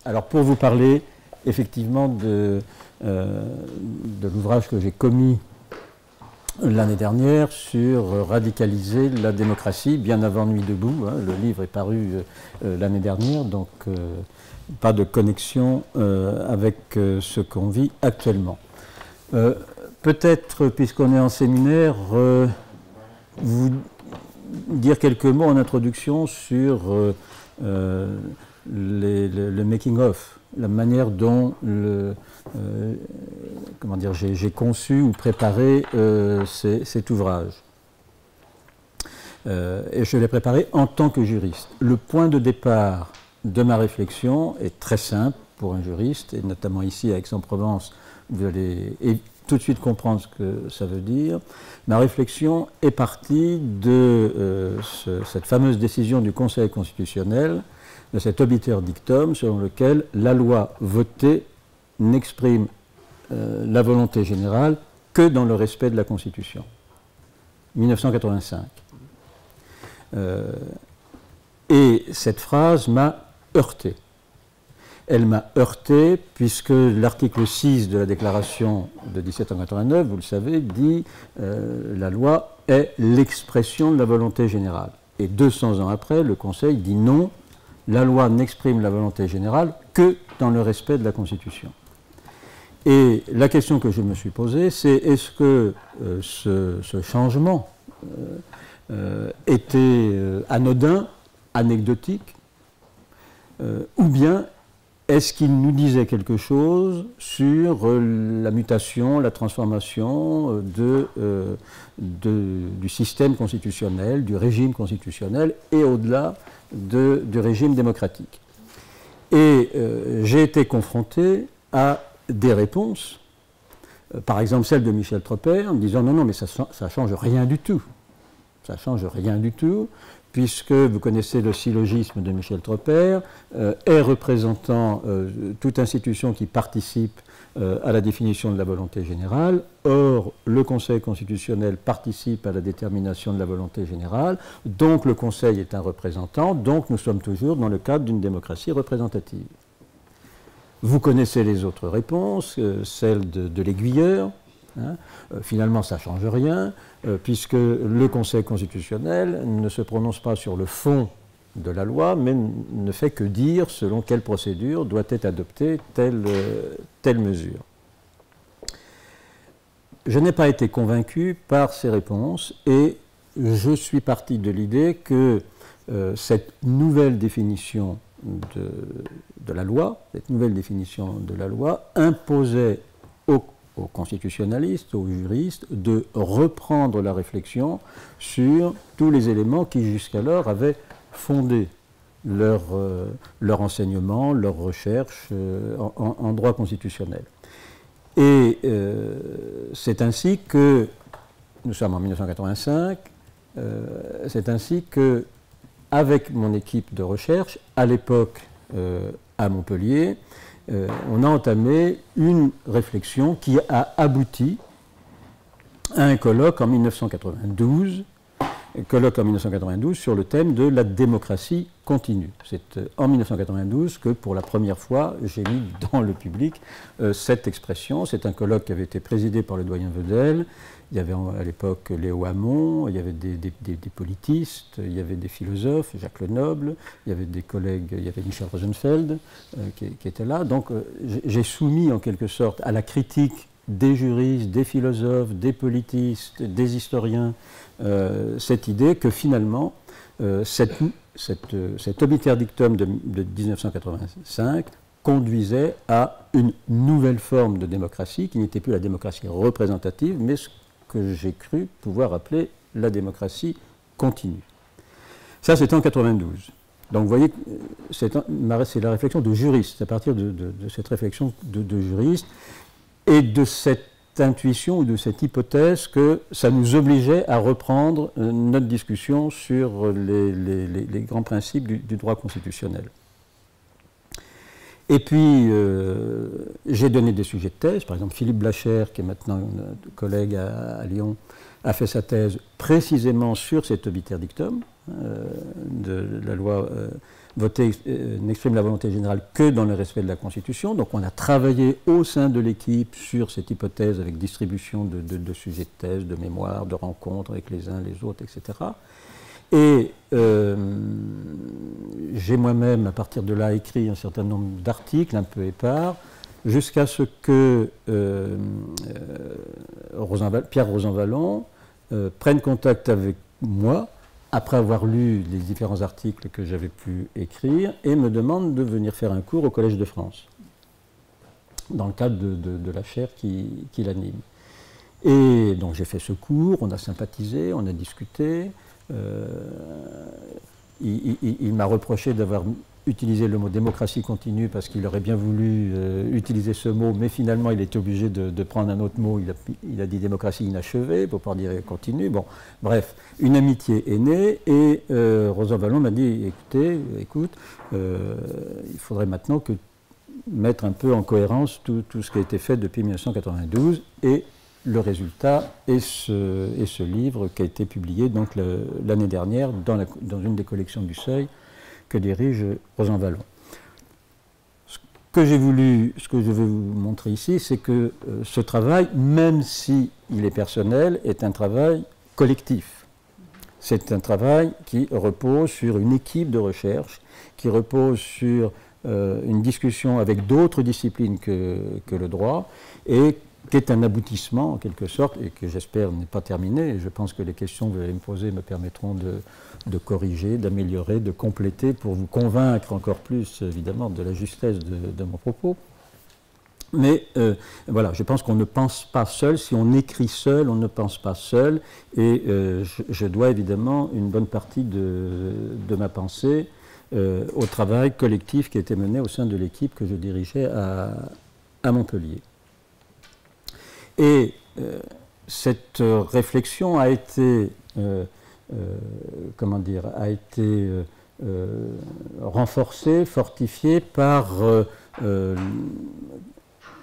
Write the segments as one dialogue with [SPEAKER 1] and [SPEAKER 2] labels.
[SPEAKER 1] Alors pour vous parler effectivement de l'ouvrage que j'ai commis l'année dernière sur radicaliser la démocratie, bien avant Nuit debout, hein, le livre est paru l'année dernière, donc pas de connexion avec ce qu'on vit actuellement. Peut-être, puisqu'on est en séminaire, vous dire quelques mots en introduction sur le making-of, la manière dont j'ai conçu ou préparé cet ouvrage. Et je l'ai préparé en tant que juriste. Le point de départ de ma réflexion est très simple pour un juriste, et notamment ici à Aix-en-Provence, vous allez tout de suite comprendre ce que ça veut dire. Ma réflexion est partie de cette fameuse décision du Conseil constitutionnel, de cet obiter dictum selon lequel la loi votée n'exprime la volonté générale que dans le respect de la Constitution. 1985. Et cette phrase m'a heurté. Elle m'a heurté puisque l'article 6 de la déclaration de 1789, vous le savez, dit la loi est l'expression de la volonté générale. Et 200 ans après, le Conseil dit non, la loi n'exprime la volonté générale que dans le respect de la Constitution. Et la question que je me suis posée, c'est est-ce que ce changement était anodin, anecdotique, ou bien est-ce qu'il nous disait quelque chose sur la mutation, la transformation du système constitutionnel, du régime constitutionnel et au-delà du régime démocratique? Et j'ai été confronté à des réponses, par exemple celle de Michel Tropper, en me disant non, mais ça ne change rien du tout. Ça ne change rien du tout, puisque vous connaissez le syllogisme de Michel Tropper, est représentant toute institution qui participe à la définition de la volonté générale. Or, le Conseil constitutionnel participe à la détermination de la volonté générale, donc le Conseil est un représentant, donc nous sommes toujours dans le cadre d'une démocratie représentative. Vous connaissez les autres réponses, celle de l'aiguilleur. Hein, finalement, ça ne change rien, puisque le Conseil constitutionnel ne se prononce pas sur le fond de la loi, mais ne fait que dire selon quelle procédure doit être adoptée telle mesure. Je n'ai pas été convaincu par ces réponses, et je suis parti de l'idée que cette nouvelle définition de la loi, imposait aux constitutionnalistes, aux juristes, de reprendre la réflexion sur tous les éléments qui jusqu'alors avaient fondé leur enseignement, leur recherche en droit constitutionnel. Et c'est ainsi que, nous sommes en 1985, c'est ainsi que, avec mon équipe de recherche, à l'époque à Montpellier, on a entamé une réflexion qui a abouti à un colloque en 1992, sur le thème de la démocratie continue. C'est en 1992 que, pour la première fois, j'ai mis dans le public cette expression. C'est un colloque qui avait été présidé par le doyen Vedel. Il y avait à l'époque Léo Hamon, il y avait des politistes, il y avait des philosophes, Jacques Lenoble, il y avait des collègues, il y avait Michel Rosenfeld qui était là. Donc j'ai soumis en quelque sorte à la critique des juristes, des philosophes, des politistes, des historiens, cette idée que finalement cet obiter dictum de 1985 conduisait à une nouvelle forme de démocratie qui n'était plus la démocratie représentative, mais ce que j'ai cru pouvoir appeler la démocratie continue. Ça, c'était en 92. Donc, vous voyez, c'est la réflexion de juriste, à partir de cette réflexion de juriste, et de cette intuition ou de cette hypothèse que ça nous obligeait à reprendre notre discussion sur les grands principes du droit constitutionnel. Et puis, j'ai donné des sujets de thèse. Par exemple, Philippe Blacher, qui est maintenant collègue à Lyon, a fait sa thèse précisément sur cet obiter dictum de la loi n'exprime la volonté générale que dans le respect de la Constitution. Donc on a travaillé au sein de l'équipe sur cette hypothèse avec distribution de sujets de thèse, de mémoire, de rencontres avec les uns les autres, etc. Et j'ai moi-même, à partir de là, écrit un certain nombre d'articles un peu épars, jusqu'à ce que Pierre Rosanvallon prenne contact avec moi, après avoir lu les différents articles que j'avais pu écrire, et me demande de venir faire un cours au Collège de France, dans le cadre de la chaire qu'il anime. Et donc j'ai fait ce cours, on a sympathisé, on a discuté. Il m'a reproché d'avoir utilisé le mot démocratie continue parce qu'il aurait bien voulu utiliser ce mot, mais finalement il était obligé de prendre un autre mot. Il a dit démocratie inachevée pour pas dire continue. Bon, bref, une amitié est née et Rosanvallon m'a dit écoute, il faudrait maintenant mettre un peu en cohérence tout ce qui a été fait depuis 1992 et le résultat est ce livre qui a été publié donc l'année dernière dans une des collections du Seuil que dirige Rosanvallon. Ce que je veux vous montrer ici, c'est que ce travail, même s'il est personnel, est un travail collectif. C'est un travail qui repose sur une équipe de recherche, qui repose sur une discussion avec d'autres disciplines que le droit, et qui est un aboutissement en quelque sorte, et que j'espère n'est pas terminé. Et je pense que les questions que vous allez me poser me permettront de corriger, d'améliorer, de compléter pour vous convaincre encore plus, évidemment, de la justesse de mon propos. Mais voilà, je pense qu'on ne pense pas seul. Si on écrit seul, on ne pense pas seul. Et je dois évidemment une bonne partie de ma pensée au travail collectif qui a été mené au sein de l'équipe que je dirigeais à Montpellier. Et cette réflexion a été, renforcée, fortifiée par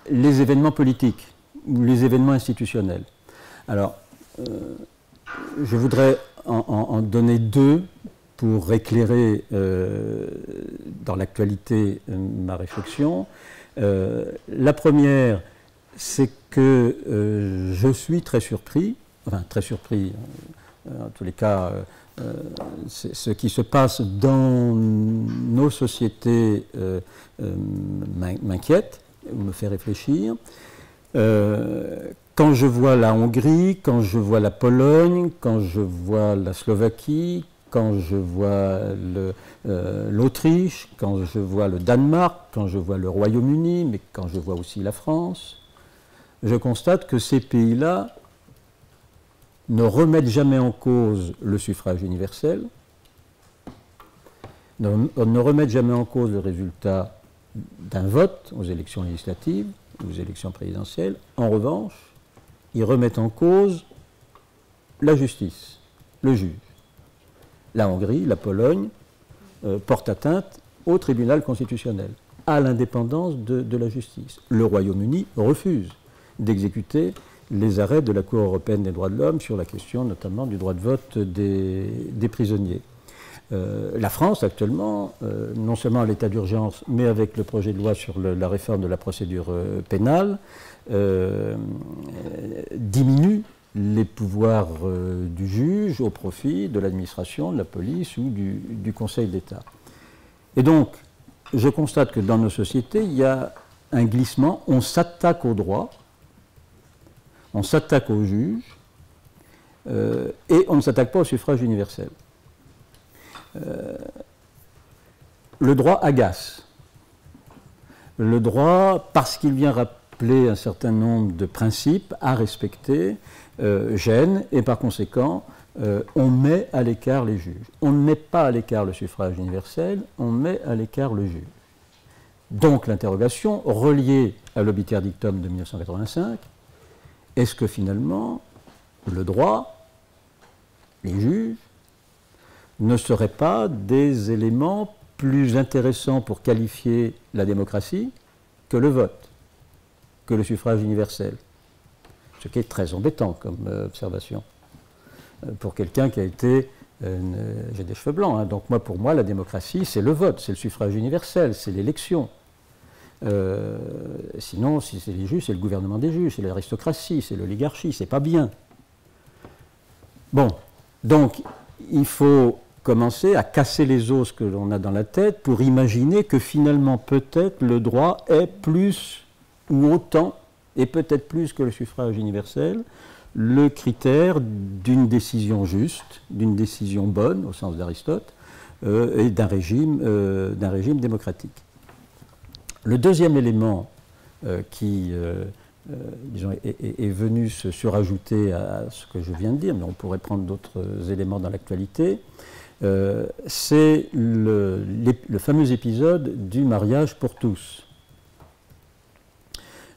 [SPEAKER 1] les événements politiques ou les événements institutionnels. Alors, je voudrais en donner deux pour éclairer dans l'actualité ma réflexion. La première, c'est que je suis très surpris, en tous les cas, ce qui se passe dans nos sociétés m'inquiète, me fait réfléchir. Quand je vois la Hongrie, quand je vois la Pologne, quand je vois la Slovaquie, quand je vois l'Autriche, quand je vois le Danemark, quand je vois le Royaume-Uni, mais quand je vois aussi la France, je constate que ces pays-là ne remettent jamais en cause le suffrage universel, ne remettent jamais en cause le résultat d'un vote aux élections législatives, aux élections présidentielles. En revanche, ils remettent en cause la justice, le juge. La Hongrie, la Pologne portent atteinte au tribunal constitutionnel, à l'indépendance de la justice. Le Royaume-Uni refuse d'exécuter les arrêts de la Cour européenne des droits de l'homme sur la question notamment du droit de vote des prisonniers. La France actuellement, non seulement à l'état d'urgence, mais avec le projet de loi sur la réforme de la procédure pénale, diminue les pouvoirs du juge au profit de l'administration, de la police ou du Conseil d'État. Et donc, je constate que dans nos sociétés, il y a un glissement, on s'attaque au droit, on s'attaque au juge, et on ne s'attaque pas au suffrage universel. Le droit agace. Le droit, parce qu'il vient rappeler un certain nombre de principes à respecter, gêne, et par conséquent, on met à l'écart les juges. On ne met pas à l'écart le suffrage universel, on met à l'écart le juge. Donc l'interrogation, reliée à l'obiter dictum de 1985, est-ce que finalement, le droit, les juges, ne seraient pas des éléments plus intéressants pour qualifier la démocratie que le vote, que le suffrage universel? Ce qui est très embêtant comme observation pour quelqu'un qui a été j'ai des cheveux blancs, hein, donc pour moi, la démocratie, c'est le vote, c'est le suffrage universel, c'est l'élection. Sinon, si c'est les juges, c'est le gouvernement des juges, c'est l'aristocratie, c'est l'oligarchie, c'est pas bien. Bon, donc il faut commencer à casser les os que l'on a dans la tête pour imaginer que finalement, peut-être, le droit est plus ou autant, et peut-être plus que le suffrage universel, le critère d'une décision juste, d'une décision bonne, au sens d'Aristote, et d'un régime démocratique. Le deuxième élément qui disons, est venu se surajouter à ce que je viens de dire, mais on pourrait prendre d'autres éléments dans l'actualité, c'est le fameux épisode du mariage pour tous.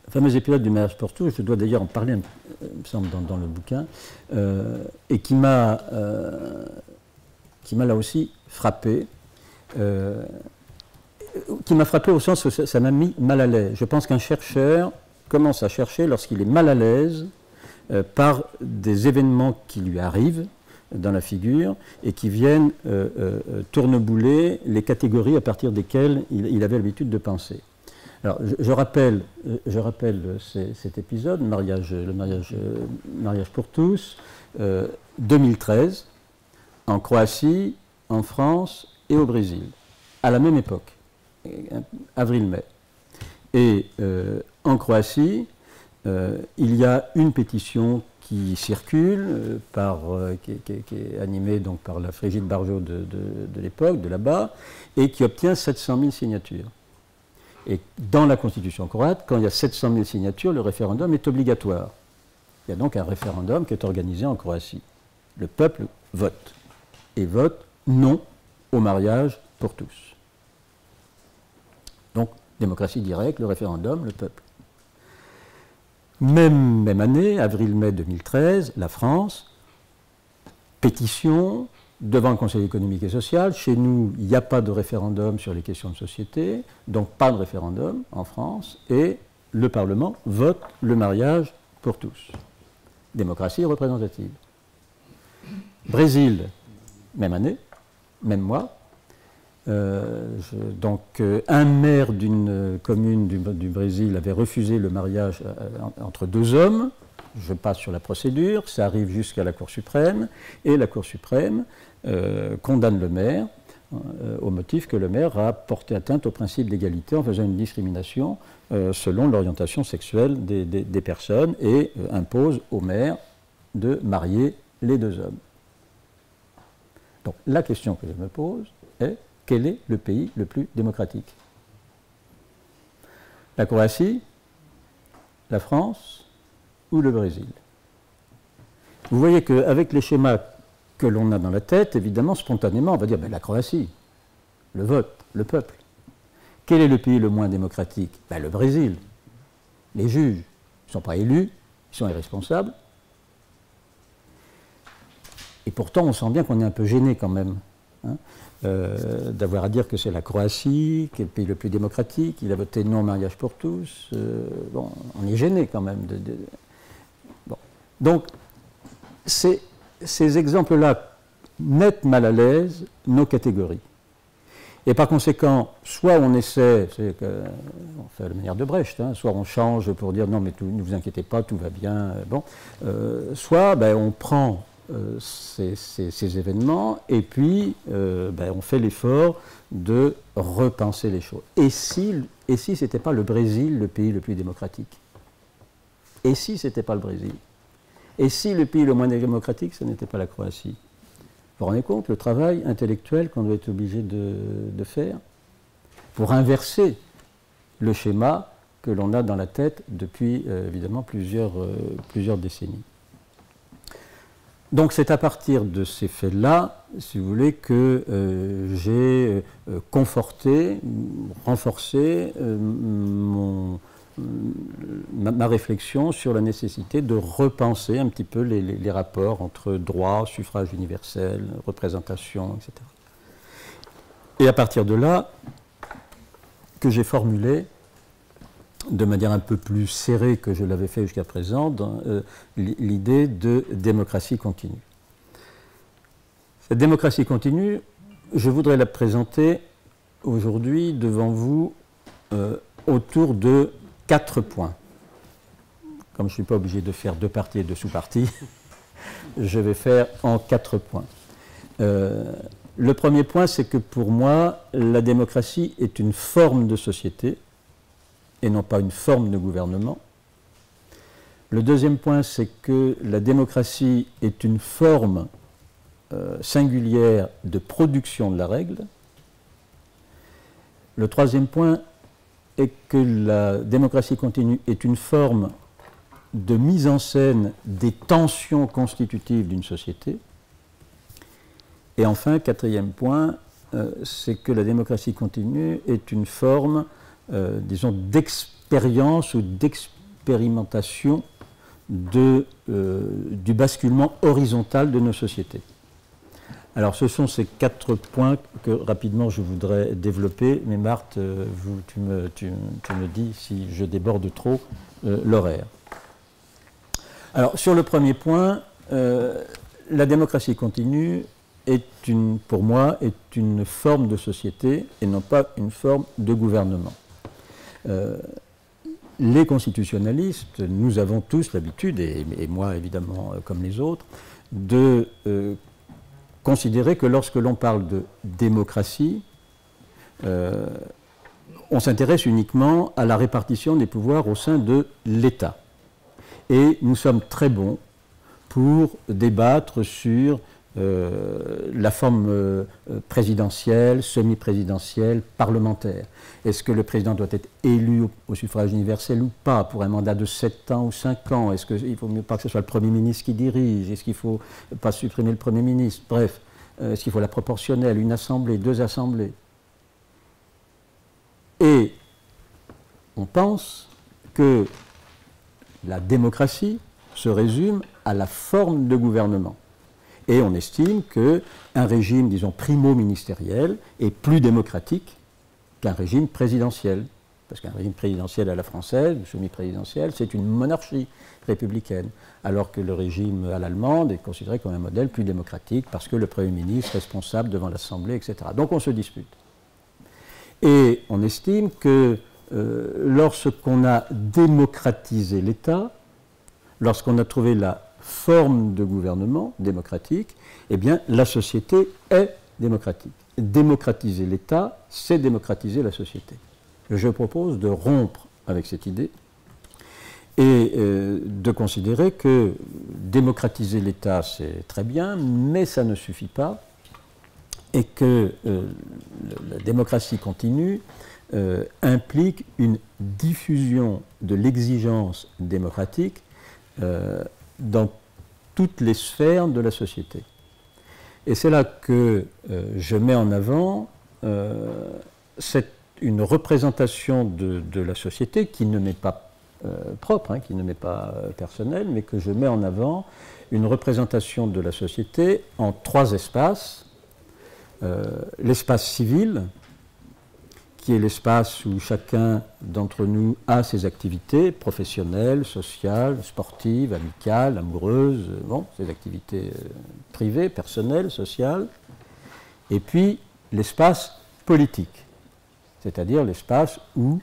[SPEAKER 1] Le fameux épisode du mariage pour tous, je dois d'ailleurs en parler, il me semble, dans le bouquin, et qui m'a là aussi frappé. Qui m'a frappé au sens où ça m'a mis mal à l'aise. Je pense qu'un chercheur commence à chercher lorsqu'il est mal à l'aise par des événements qui lui arrivent dans la figure et qui viennent tournebouler les catégories à partir desquelles il avait l'habitude de penser. Alors, je rappelle cet épisode, le mariage pour tous, 2013, en Croatie, en France et au Brésil, à la même époque. Avril-mai. Et en Croatie, il y a une pétition qui circule, qui est animée donc par la Frigide Barjot de l'époque, de là-bas, et qui obtient 700 000 signatures. Et dans la Constitution croate, quand il y a 700 000 signatures, le référendum est obligatoire. Il y a donc un référendum qui est organisé en Croatie. Le peuple vote. Et vote non au mariage pour tous. Donc, démocratie directe, le référendum, le peuple. Même année, avril-mai 2013, la France, pétition devant le Conseil économique et social. Chez nous, il n'y a pas de référendum sur les questions de société, donc pas de référendum en France, et le Parlement vote le mariage pour tous. Démocratie représentative. Brésil, même année, même mois. Un maire d'une commune du Brésil avait refusé le mariage entre deux hommes. Je passe sur la procédure, ça arrive jusqu'à la Cour suprême, et la Cour suprême condamne le maire au motif que le maire a porté atteinte au principe d'égalité en faisant une discrimination selon l'orientation sexuelle des personnes et impose au maire de marier les deux hommes. Donc la question que je me pose est: quel est le pays le plus démocratique? La Croatie, la France ou le Brésil? Vous voyez qu'avec les schémas que l'on a dans la tête, évidemment, spontanément, on va dire la Croatie, le vote, le peuple. Quel est le pays le moins démocratique? Le Brésil. Les juges ne sont pas élus, ils sont irresponsables. Et pourtant, on sent bien qu'on est un peu gêné quand même. Hein, d'avoir à dire que c'est la Croatie, qui est le pays le plus démocratique, il a voté non au mariage pour tous. Bon, on est gêné quand même. Bon. Donc, ces exemples-là mettent mal à l'aise nos catégories. Et par conséquent, soit on essaie, on fait la manière de Brecht, hein, soit on change pour dire non mais ne vous inquiétez pas, tout va bien, bon, soit on prend ces événements et puis on fait l'effort de repenser les choses. Et si ce n'était pas le Brésil le pays le plus démocratique? Et si ce n'était pas le Brésil? Et si le pays le moins démocratique, ce n'était pas la Croatie? Vous vous rendez compte le travail intellectuel qu'on doit être obligé de faire pour inverser le schéma que l'on a dans la tête depuis évidemment plusieurs décennies. Donc c'est à partir de ces faits-là, si vous voulez, que j'ai conforté, renforcé ma réflexion sur la nécessité de repenser un petit peu les rapports entre droit, suffrage universel, représentation, etc. Et à partir de là, que j'ai formulé de manière un peu plus serrée que je l'avais fait jusqu'à présent, l'idée de démocratie continue. Cette démocratie continue, je voudrais la présenter aujourd'hui devant vous autour de 4 points. Comme je ne suis pas obligé de faire 2 parties et 2 sous-parties, je vais faire en 4 points. Le premier point, c'est que pour moi, la démocratie est une forme de société et non pas une forme de gouvernement. Le deuxième point, c'est que la démocratie est une forme singulière de production de la règle. Le troisième point est que la démocratie continue est une forme de mise en scène des tensions constitutives d'une société. Et enfin, quatrième point, c'est que la démocratie continue est une forme, disons, d'expérience ou d'expérimentation du basculement horizontal de nos sociétés. Alors, ce sont ces 4 points que rapidement je voudrais développer, mais Marthe, tu me dis si je déborde trop l'horaire. Alors, sur le premier point, la démocratie continue pour moi, est une forme de société et non pas une forme de gouvernement. Les constitutionnalistes, nous avons tous l'habitude, et moi évidemment comme les autres, de considérer que lorsque l'on parle de démocratie, on s'intéresse uniquement à la répartition des pouvoirs au sein de l'État. Et nous sommes très bons pour débattre sur la forme présidentielle, semi-présidentielle, parlementaire. Est-ce que le président doit être élu au suffrage universel ou pas, pour un mandat de 7 ans ou 5 ans? Est-ce qu'il ne faut mieux pas que ce soit le Premier ministre qui dirige? Est-ce qu'il ne faut pas supprimer le Premier ministre? Bref, est-ce qu'il faut la proportionnelle, une assemblée, 2 assemblées? Et on pense que la démocratie se résume à la forme de gouvernement. Et on estime qu'un régime, disons, primo-ministériel est plus démocratique qu'un régime présidentiel. Parce qu'un régime présidentiel à la française, semi-présidentiel, c'est une monarchie républicaine. Alors que le régime à l'allemande est considéré comme un modèle plus démocratique parce que le Premier ministre est responsable devant l'Assemblée, etc. Donc on se dispute. Et on estime que lorsqu'on a démocratisé l'État, lorsqu'on a trouvé la forme de gouvernement démocratique, eh bien, la société est démocratique. Démocratiser l'État, c'est démocratiser la société. Je propose de rompre avec cette idée et de considérer que démocratiser l'État, c'est très bien, mais ça ne suffit pas, et que la démocratie continue implique une diffusion de l'exigence démocratique dans toutes les sphères de la société. Et c'est là que je mets en avant une représentation de la société qui ne m'est pas propre, qui ne m'est pas personnelle, mais que je mets en avant une représentation de la société en 3 espaces. L'espace civil, qui est l'espace où chacun d'entre nous a ses activités professionnelles, sociales, sportives, amicales, amoureuses, ses activités privées, personnelles, sociales. Et puis l'espace politique, c'est-à-dire l'espace où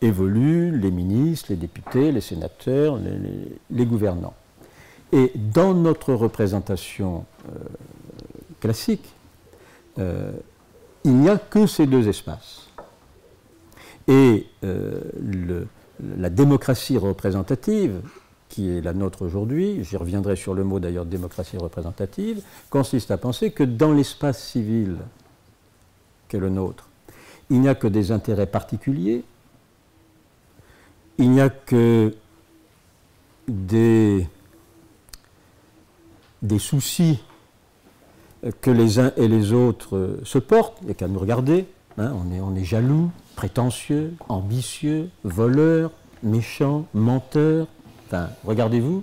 [SPEAKER 1] évoluent les ministres, les députés, les sénateurs, les gouvernants. Et dans notre représentation classique, il n'y a que ces 2 espaces. Et la démocratie représentative, qui est la nôtre aujourd'hui, j'y reviendrai sur le mot d'ailleurs démocratie représentative, consiste à penser que dans l'espace civil qu'est le nôtre, il n'y a que des intérêts particuliers, il n'y a que des soucis que les uns et les autres se portent, il n'y a qu'à nous regarder, on est jaloux, prétentieux, ambitieux, voleur, méchant, menteur. Enfin, regardez-vous.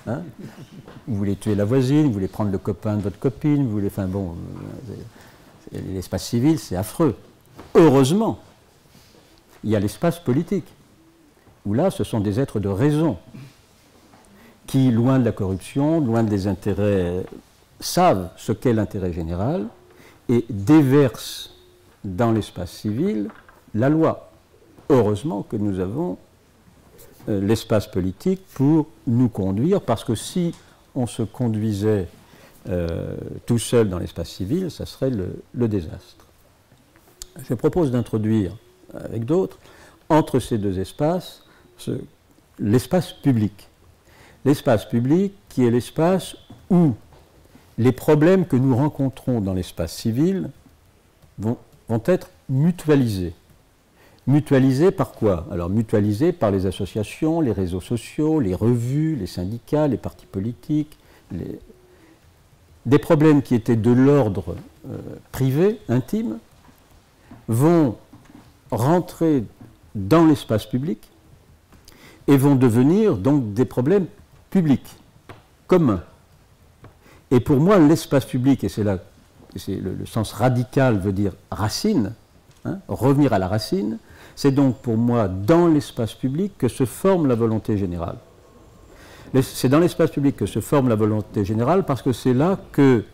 [SPEAKER 1] Vous voulez tuer la voisine, vous voulez prendre le copain de votre copine, vous voulez. Enfin bon, l'espace civil, c'est affreux. Heureusement, il y a l'espace politique, où là, ce sont des êtres de raison, qui, loin de la corruption, loin des intérêts savent ce qu'est l'intérêt général et déversent dans l'espace civil la loi. Heureusement que nous avons l'espace politique pour nous conduire, parce que si on se conduisait tout seul dans l'espace civil, ça serait le désastre. Je propose d'introduire, avec d'autres, entre ces deux espaces, l'espace public. L'espace public qui est l'espace où les problèmes que nous rencontrons dans l'espace civil vont être mutualisés. Mutualisés par quoi? Alors mutualisés par les associations, les réseaux sociaux, les revues, les syndicats, les partis politiques, des problèmes qui étaient de l'ordre privé, intime, vont rentrer dans l'espace public et vont devenir donc des problèmes publics, communs. Et pour moi, l'espace public, et c'est là, le sens radical veut dire racine, hein, revenir à la racine, c'est donc pour moi dans l'espace public que se forme la volonté générale. C'est dans l'espace public que se forme la volonté générale parce que c'est là que,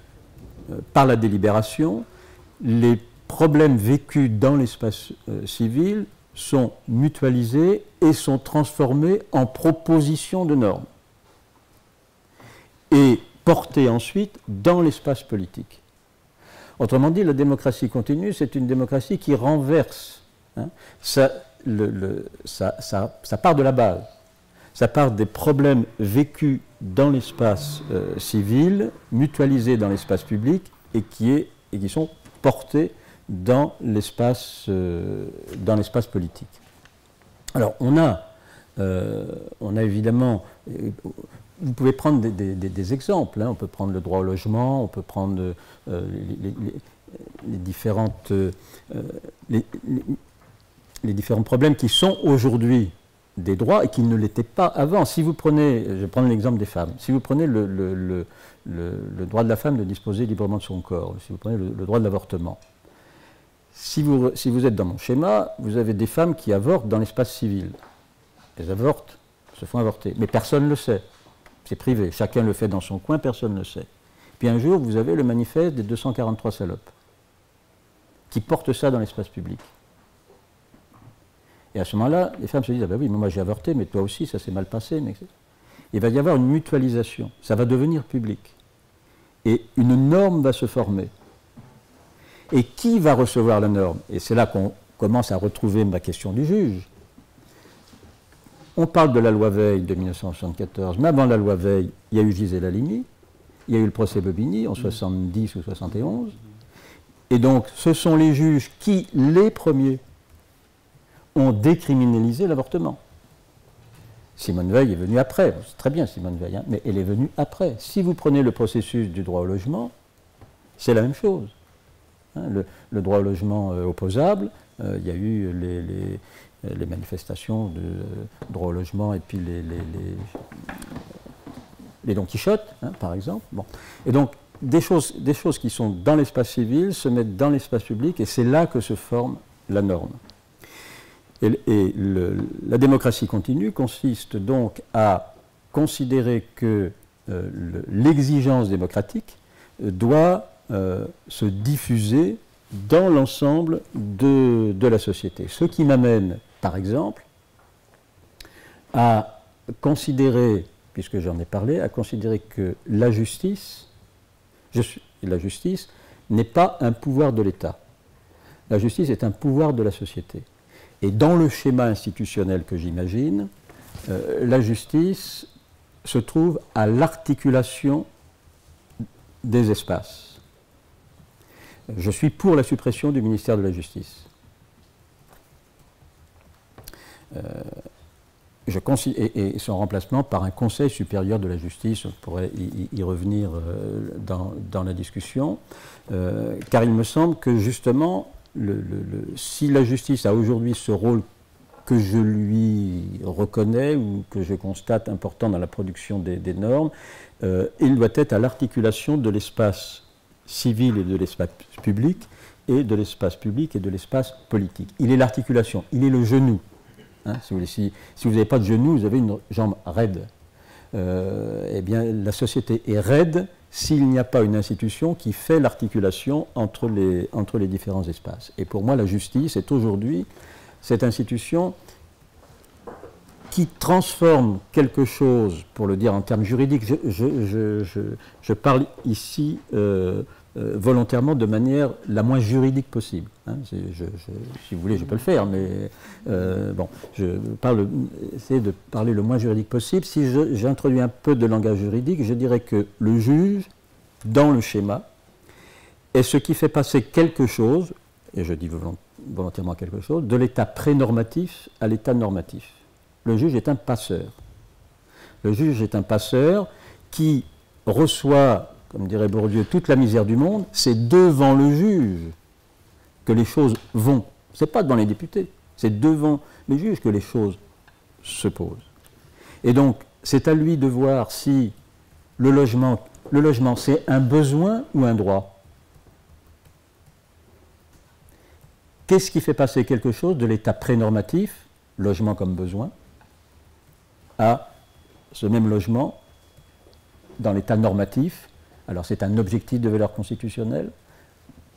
[SPEAKER 1] par la délibération, les problèmes vécus dans l'espace civil sont mutualisés et sont transformés en propositions de normes et portés ensuite dans l'espace politique. Autrement dit, la démocratie continue, c'est une démocratie qui renverse. Hein, ça part de la base. Ça part des problèmes vécus dans l'espace civil, mutualisés dans l'espace public et qui sont portés dans l'espace politique. Alors, on a évidemment, vous pouvez prendre des exemples, hein, on peut prendre le droit au logement, on peut prendre les différents problèmes qui sont aujourd'hui des droits et qui ne l'étaient pas avant. Si vous prenez, je vais prendre l'exemple des femmes, si vous prenez le droit de la femme de disposer librement de son corps, si vous prenez le droit de l'avortement, si vous êtes dans mon schéma, vous avez des femmes qui avortent dans l'espace civil. Elles avortent, se font avorter, mais personne ne le sait. C'est privé, chacun le fait dans son coin, personne ne le sait. Puis un jour, vous avez le manifeste des 243 salopes qui portent ça dans l'espace public. Et à ce moment-là, les femmes se disent « Ah ben oui, moi j'ai avorté, mais toi aussi, ça s'est mal passé. » Il va y avoir une mutualisation, ça va devenir public. Et une norme va se former. Et qui va recevoir la norme? Et c'est là qu'on commence à retrouver ma question du juge. On parle de la loi Veil de 1974, mais avant la loi Veil, il y a eu Gisèle Halimi, il y a eu le procès Bobigny en 70 ou 71. Et donc, ce sont les juges qui, les premiers, ont décriminalisé l'avortement. Simone Veil est venue après, c'est très bien Simone Veil, hein, mais elle est venue après. Si vous prenez le processus du droit au logement, c'est la même chose. Hein, le droit au logement opposable, il y a eu les manifestations de droit au logement et puis les Don Quichotte, hein, par exemple. Bon. Et donc, des choses qui sont dans l'espace civil se mettent dans l'espace public et c'est là que se forme la norme. Et la démocratie continue consiste donc à considérer que l'exigence démocratique doit se diffuser dans l'ensemble de la société. Ce qui m'amène, par exemple, à considérer, puisque j'en ai parlé, à considérer que la justice n'est pas un pouvoir de l'État. La justice est un pouvoir de la société. Et dans le schéma institutionnel que j'imagine, la justice se trouve à l'articulation des espaces. Je suis pour la suppression du ministère de la Justice. Et son remplacement par un Conseil supérieur de la justice, on pourrait y revenir dans la discussion, car il me semble que justement, si la justice a aujourd'hui ce rôle que je lui reconnais ou que je constate important dans la production des normes, il doit être à l'articulation de l'espace civil et de l'espace public, et de l'espace public et de l'espace politique. Il est l'articulation, il est le genou. Hein, si vous n'avez pas de genou, vous avez une jambe raide. Eh bien, la société est raide s'il n'y a pas une institution qui fait l'articulation entre les différents espaces. Et pour moi, la justice est aujourd'hui cette institution qui transforme quelque chose, pour le dire en termes juridiques, je parle ici volontairement de manière la moins juridique possible. Hein. Si vous voulez, je peux le faire, mais bon, essayer de parler le moins juridique possible. Si j'introduis un peu de langage juridique, je dirais que le juge, dans le schéma, est ce qui fait passer quelque chose, et je dis volontairement quelque chose, de l'état prénormatif à l'état normatif. Le juge est un passeur. Le juge est un passeur qui reçoit, comme dirait Bourdieu, toute la misère du monde. C'est devant le juge que les choses vont. Ce n'est pas devant les députés, c'est devant les juges que les choses se posent. Et donc, c'est à lui de voir si le logement c'est un besoin ou un droit. Qu'est-ce qui fait passer quelque chose de l'état prénormatif, logement comme besoin, à ce même logement dans l'état normatif? Alors c'est un objectif de valeur constitutionnelle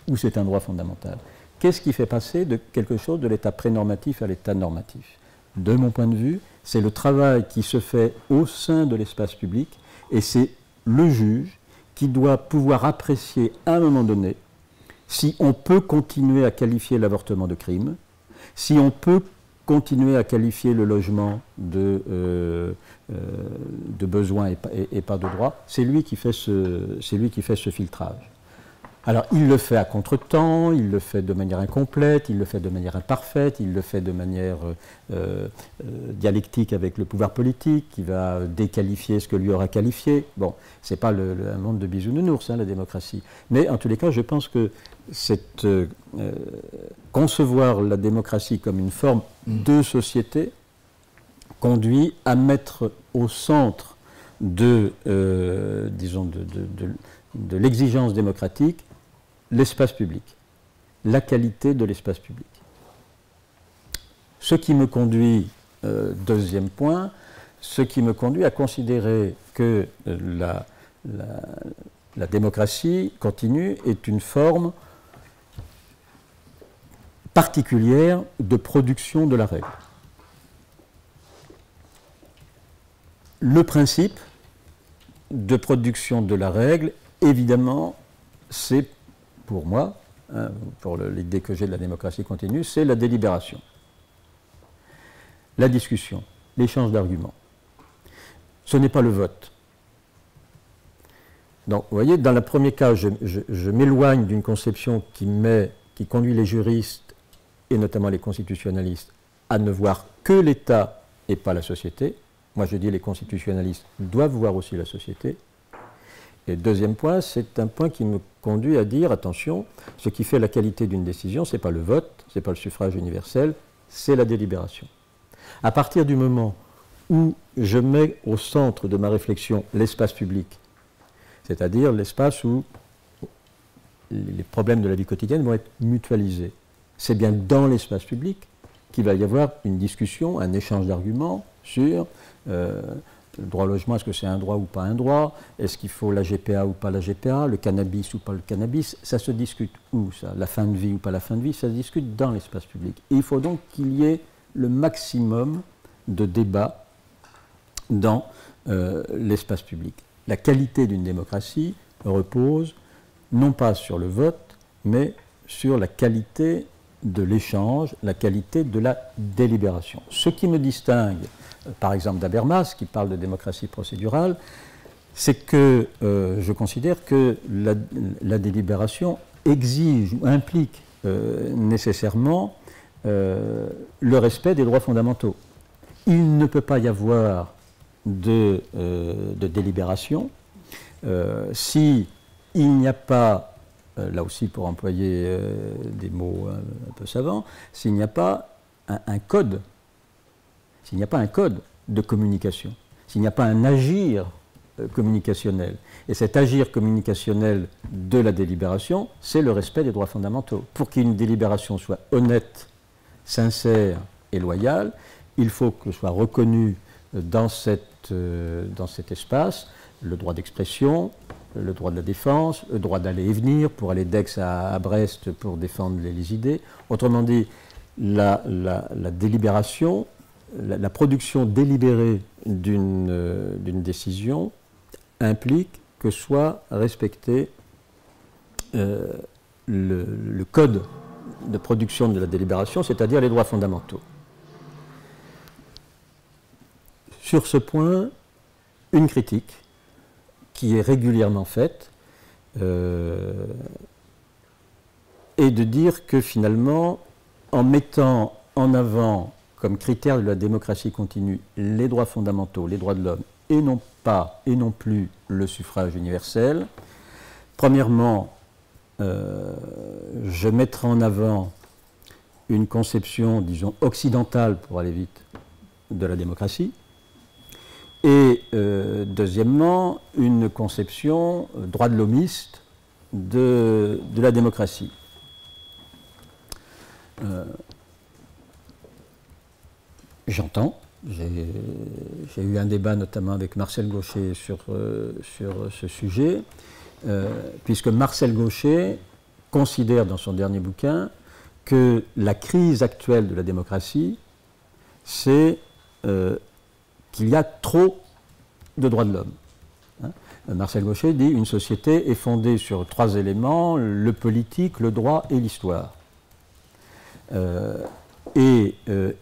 [SPEAKER 1] ou c'est un droit fondamental? Qu'est-ce qui fait passer de quelque chose de l'état prénormatif à l'état normatif? De mon point de vue, c'est le travail qui se fait au sein de l'espace public et c'est le juge qui doit pouvoir apprécier à un moment donné si on peut continuer à qualifier l'avortement de crime, si on peut continuer à qualifier le logement de besoin et pas de droit. C'est lui qui fait ce filtrage. Alors il le fait à contre-temps, il le fait de manière incomplète, il le fait de manière imparfaite, il le fait de manière dialectique avec le pouvoir politique, qui va déqualifier ce que lui aura qualifié. Bon, c'est pas un monde de bisounours, hein, la démocratie. Mais en tous les cas, je pense que concevoir la démocratie comme une forme de société conduit à mettre au centre de l'exigence démocratique l'espace public, la qualité de l'espace public. Ce qui me conduit, deuxième point, ce qui me conduit à considérer que la démocratie continue est une forme particulière de production de la règle. Le principe de production de la règle, évidemment, c'est pour moi, hein, pour l'idée que j'ai de la démocratie continue, c'est la délibération, la discussion, l'échange d'arguments. Ce n'est pas le vote. Donc, vous voyez, dans le premier cas, je m'éloigne d'une conception qui conduit les juristes, et notamment les constitutionnalistes, à ne voir que l'État et pas la société. Moi, je dis que les constitutionnalistes doivent voir aussi la société. Et le deuxième point, c'est un point qui me conduit à dire, attention, ce qui fait la qualité d'une décision, ce n'est pas le vote, ce n'est pas le suffrage universel, c'est la délibération. À partir du moment où je mets au centre de ma réflexion l'espace public, c'est-à-dire l'espace où les problèmes de la vie quotidienne vont être mutualisés, c'est bien dans l'espace public qu'il va y avoir une discussion, un échange d'arguments sur le droit au logement, est-ce que c'est un droit ou pas un droit? Est-ce qu'il faut la GPA ou pas la GPA? Le cannabis ou pas le cannabis? Ça se discute où, ça? La fin de vie ou pas la fin de vie? Ça se discute dans l'espace public. Et il faut donc qu'il y ait le maximum de débats dans l'espace public. La qualité d'une démocratie repose non pas sur le vote, mais sur la qualité de l'échange, la qualité de la délibération. Ce qui me distingue, par exemple, d'Habermas, qui parle de démocratie procédurale, c'est que je considère que la délibération exige ou implique nécessairement le respect des droits fondamentaux. Il ne peut pas y avoir de délibération si il n'y a pas, là aussi pour employer des mots un peu savants, s'il n'y a pas un code, s'il n'y a pas un code de communication, s'il n'y a pas un agir communicationnel. Et cet agir communicationnel de la délibération, c'est le respect des droits fondamentaux. Pour qu'une délibération soit honnête, sincère et loyale, il faut que soit reconnu dans cet espace le droit d'expression, le droit de la défense, le droit d'aller et venir, pour aller d'Aix à Brest pour défendre les idées. Autrement dit, la délibération, la production délibérée d'une décision implique que soit respecté le code de production de la délibération, c'est-à-dire les droits fondamentaux. Sur ce point, une critique qui est régulièrement faite est de dire que finalement, en mettant en avant comme critère de la démocratie continue les droits fondamentaux, les droits de l'homme, et non plus le suffrage universel, premièrement, je mettrai en avant une conception, disons, occidentale, pour aller vite, de la démocratie, et deuxièmement, une conception droit de l'hommiste de la démocratie. J'entends, j'ai eu un débat notamment avec Marcel Gauchet sur ce sujet, puisque Marcel Gauchet considère dans son dernier bouquin que la crise actuelle de la démocratie, c'est qu'il y a trop de droits de l'homme. Hein. Marcel Gauchet dit une société est fondée sur 3 éléments, le politique, le droit et l'histoire. Il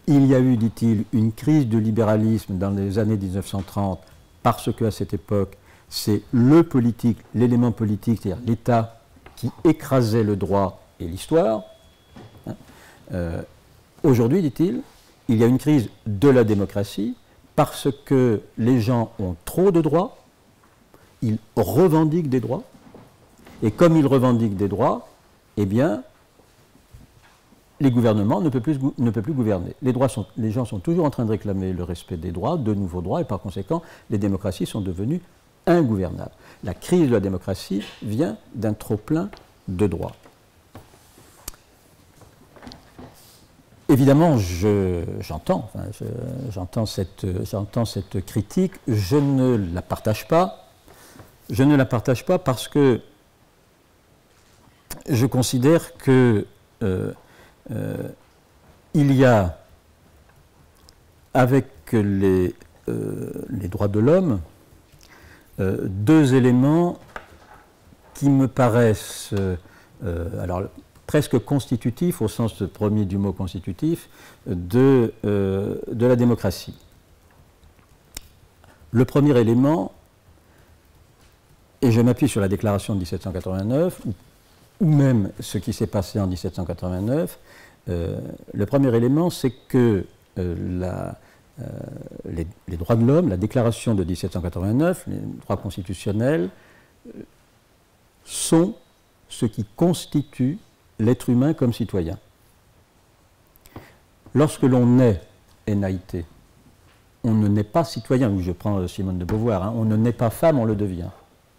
[SPEAKER 1] y a eu, dit-il, une crise de libéralisme dans les années 1930 parce qu'à cette époque, c'est le politique, l'élément politique, c'est-à-dire l'État qui écrasait le droit et l'histoire. Hein. Aujourd'hui, dit-il, il y a une crise de la démocratie parce que les gens ont trop de droits, ils revendiquent des droits, et comme ils revendiquent des droits, eh bien, les gouvernements ne peuvent plus gouverner. Les gens sont toujours en train de réclamer le respect des droits, de nouveaux droits, et par conséquent, les démocraties sont devenues ingouvernables. La crise de la démocratie vient d'un trop-plein de droits. Évidemment, j'entends cette critique, je ne la partage pas. Je ne la partage pas parce que je considère que il y a, avec les droits de l'homme, 2 éléments qui me paraissent alors, presque constitutifs, au sens premier du mot constitutif, de la démocratie. Le premier élément, et je m'appuie sur la déclaration de 1789, ou même ce qui s'est passé en 1789, le premier élément, c'est que les droits de l'homme, la déclaration de 1789, les droits constitutionnels, sont ce qui constitue l'être humain comme citoyen. Lorsque l'on naît NAIT, on ne naît pas citoyen, ou je prends Simone de Beauvoir, hein, on ne naît pas femme, on le devient.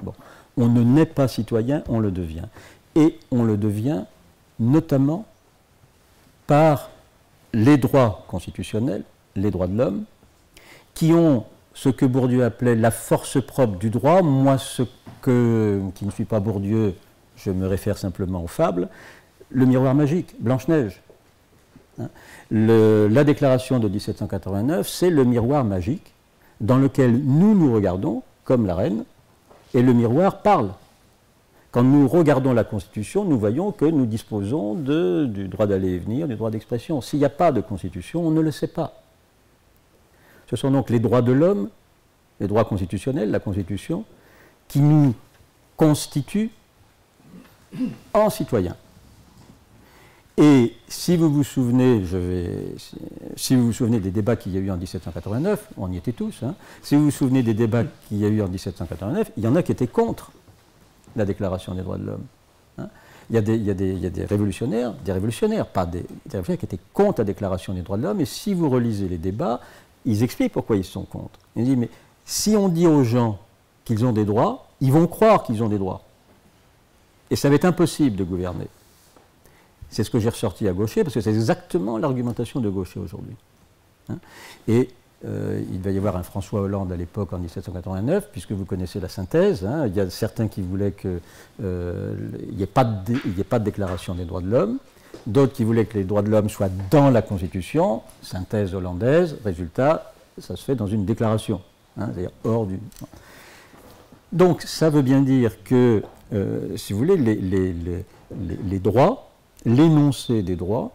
[SPEAKER 1] Bon. On ne naît pas citoyen, on le devient. Et on le devient notamment par les droits constitutionnels, les droits de l'homme, qui ont ce que Bourdieu appelait la force propre du droit. Moi, qui ne suis pas Bourdieu, je me réfère simplement aux fables, le miroir magique, Blanche-Neige. Hein, la déclaration de 1789, c'est le miroir magique dans lequel nous nous regardons, comme la reine, et le miroir parle. Quand nous regardons la Constitution, nous voyons que nous disposons du droit d'aller et venir, du droit d'expression. S'il n'y a pas de Constitution, on ne le sait pas. Ce sont donc les droits de l'homme, les droits constitutionnels, la Constitution, qui nous constituent en citoyens. Et si vous vous souvenez, si vous vous souvenez des débats qu'il y a eu en 1789, on y était tous, hein, si vous vous souvenez des débats qu'il y a eu en 1789, il y en a qui étaient contre la Déclaration des droits de l'homme. Hein. Il y a des révolutionnaires, pas des révolutionnaires qui étaient contre la Déclaration des droits de l'homme, et si vous relisez les débats, ils expliquent pourquoi ils sont contre. Ils disent, mais si on dit aux gens qu'ils ont des droits, ils vont croire qu'ils ont des droits. Et ça va être impossible de gouverner. C'est ce que j'ai ressorti à Gauchet, parce que c'est exactement l'argumentation de Gauchet aujourd'hui. Hein. Et il va y avoir un François Hollande à l'époque en 1789, puisque vous connaissez la synthèse. Hein, il y a certains qui voulaient qu'il n'y ait pas de déclaration des droits de l'homme, d'autres qui voulaient que les droits de l'homme soient dans la Constitution, synthèse hollandaise, résultat, ça se fait dans une déclaration, hein, c'est-à-dire hors du... Donc ça veut bien dire que, si vous voulez, les droits, l'énoncé des droits,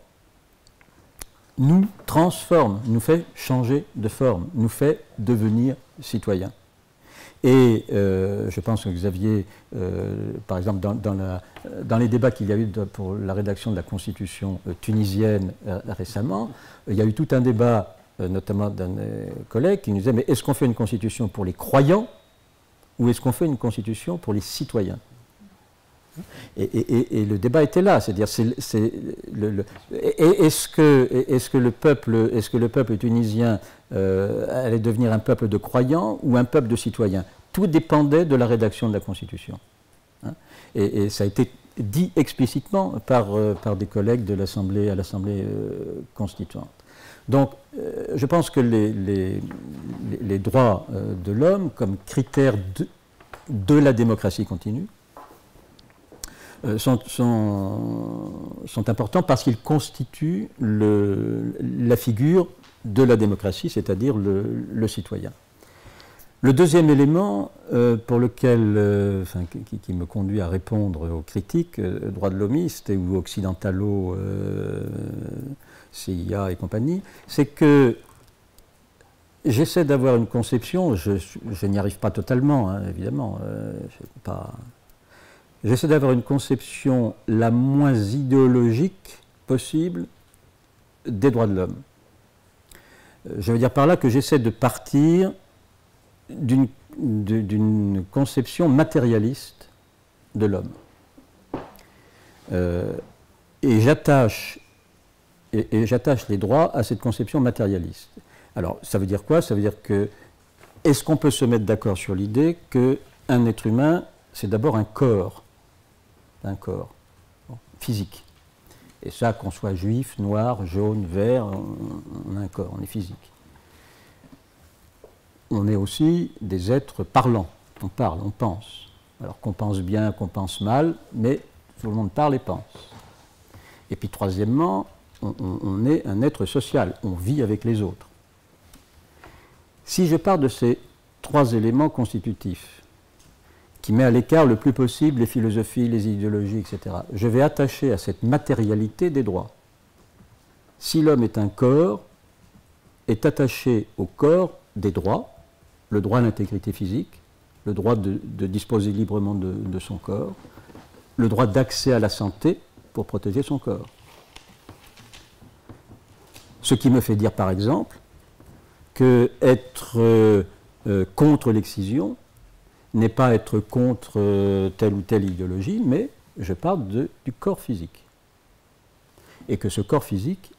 [SPEAKER 1] nous transforme, nous fait changer de forme, nous fait devenir citoyens. Et je pense que Xavier, par exemple, dans les débats qu'il y a eu pour la rédaction de la Constitution tunisienne récemment, il y a eu tout un débat, notamment d'un collègue, qui nous disait, mais est-ce qu'on fait une Constitution pour les croyants ou est-ce qu'on fait une Constitution pour les citoyens ? Et le débat était là, c'est-à-dire, est-ce que le peuple tunisien allait devenir un peuple de croyants ou un peuple de citoyens? Tout dépendait de la rédaction de la Constitution. Hein, et ça a été dit explicitement par des collègues de l'Assemblée à l'Assemblée constituante. Donc, je pense que les droits de l'homme, comme critère de la démocratie continue, sont importants parce qu'ils constituent la figure de la démocratie, c'est-à-dire le citoyen. Le deuxième élément pour lequel, qui me conduit à répondre aux critiques droits de l'hommistes ou occidentalo, CIA et compagnie, c'est que j'essaie d'avoir une conception, je n'y arrive pas totalement, hein, évidemment, j'essaie d'avoir une conception la moins idéologique possible des droits de l'homme. Je veux dire par là que j'essaie de partir d'une conception matérialiste de l'homme. Et j'attache les droits à cette conception matérialiste. Alors, ça veut dire quoi? Ça veut dire que, est-ce qu'on peut se mettre d'accord sur l'idée qu'un être humain, c'est d'abord un corps physique. Et ça, qu'on soit juif, noir, jaune, vert, on a un corps, on est physique. On est aussi des êtres parlants. On parle, on pense. Alors qu'on pense bien, qu'on pense mal, mais tout le monde parle et pense. Et puis troisièmement, on est un être social, on vit avec les autres. Si je pars de ces trois éléments constitutifs, qui met à l'écart le plus possible les philosophies, les idéologies, etc., je vais attacher à cette matérialité des droits. Si l'homme est un corps, est attaché au corps des droits, le droit à l'intégrité physique, le droit de disposer librement de son corps, le droit d'accès à la santé pour protéger son corps. Ce qui me fait dire, par exemple, que être contre l'excision n'est pas être contre telle ou telle idéologie, mais je parle du corps physique. Et que ce corps physique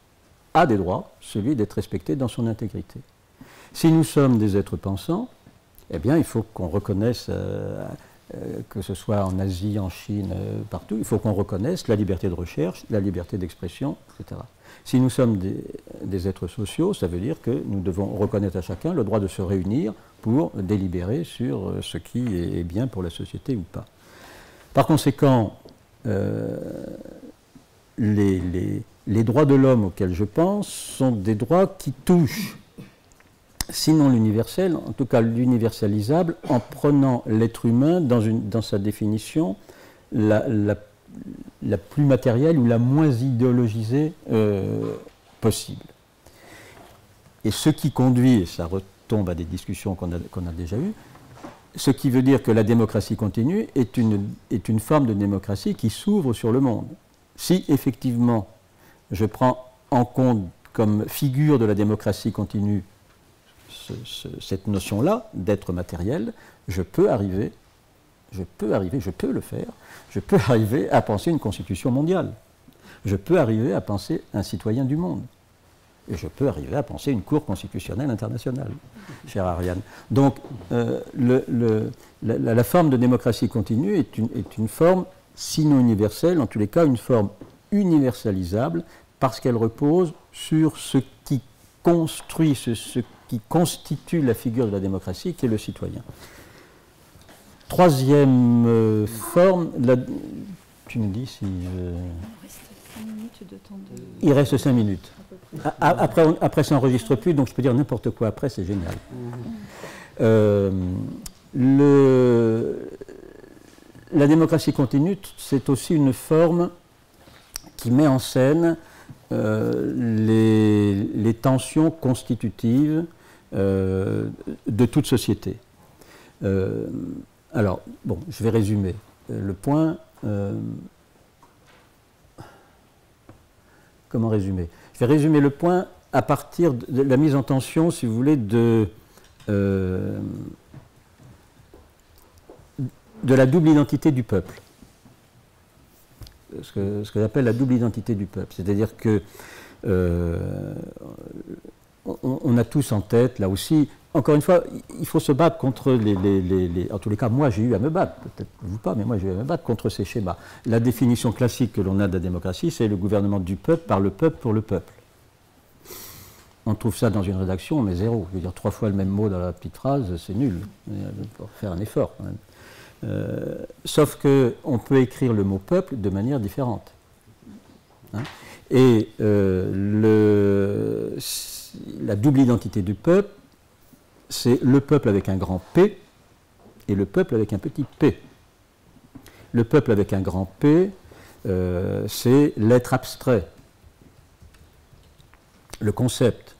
[SPEAKER 1] a des droits, celui d'être respecté dans son intégrité. Si nous sommes des êtres pensants, eh bien, il faut qu'on reconnaisse, que ce soit en Asie, en Chine, partout, il faut qu'on reconnaisse la liberté de recherche, la liberté d'expression, etc. Si nous sommes des êtres sociaux, ça veut dire que nous devons reconnaître à chacun le droit de se réunir pour délibérer sur ce qui est bien pour la société ou pas. Par conséquent, les droits de l'homme auxquels je pense sont des droits qui touchent, sinon l'universel, en tout cas l'universalisable, en prenant l'être humain dans sa définition la plus matérielle ou la moins idéologisée possible. Et ce qui conduit, et ça retombe à des discussions qu'on a déjà eues, ce qui veut dire que la démocratie continue est une forme de démocratie qui s'ouvre sur le monde. Si effectivement je prends en compte comme figure de la démocratie continue cette notion-là d'être matériel, je peux arriver à penser une constitution mondiale. Je peux arriver à penser un citoyen du monde. Et je peux arriver à penser une cour constitutionnelle internationale, chère Ariane. Donc, la forme de démocratie continue est une forme, sinon universelle, en tous les cas une forme universalisable, parce qu'elle repose sur ce qui construit, ce qui constitue la figure de la démocratie, qui est le citoyen. Troisième forme, tu me dis si il reste 5 minutes. Après ça n'enregistre plus, donc je peux dire n'importe quoi après, c'est génial. La démocratie continue, c'est aussi une forme qui met en scène les tensions constitutives de toute société. Alors, bon, je vais résumer. Le point... comment résumer? Je vais résumer le point à partir de la mise en tension, si vous voulez, de la double identité du peuple. Ce que j'appelle la double identité du peuple. C'est-à-dire que on a tous en tête, là aussi, encore une fois, il faut se battre contre en tous les cas, moi j'ai eu à me battre, peut-être vous pas, mais moi j'ai eu à me battre contre ces schémas. La définition classique que l'on a de la démocratie, c'est le gouvernement du peuple, par le peuple, pour le peuple. On trouve ça dans une rédaction, mais zéro. Je veux dire, 3 fois le même mot dans la petite phrase, c'est nul. Il faut faire un effort quand même. Sauf qu'on peut écrire le mot peuple de manière différente. Hein? Et la double identité du peuple, c'est le peuple avec un grand P et le peuple avec un petit p. Le peuple avec un grand P, c'est l'être abstrait. Le concept,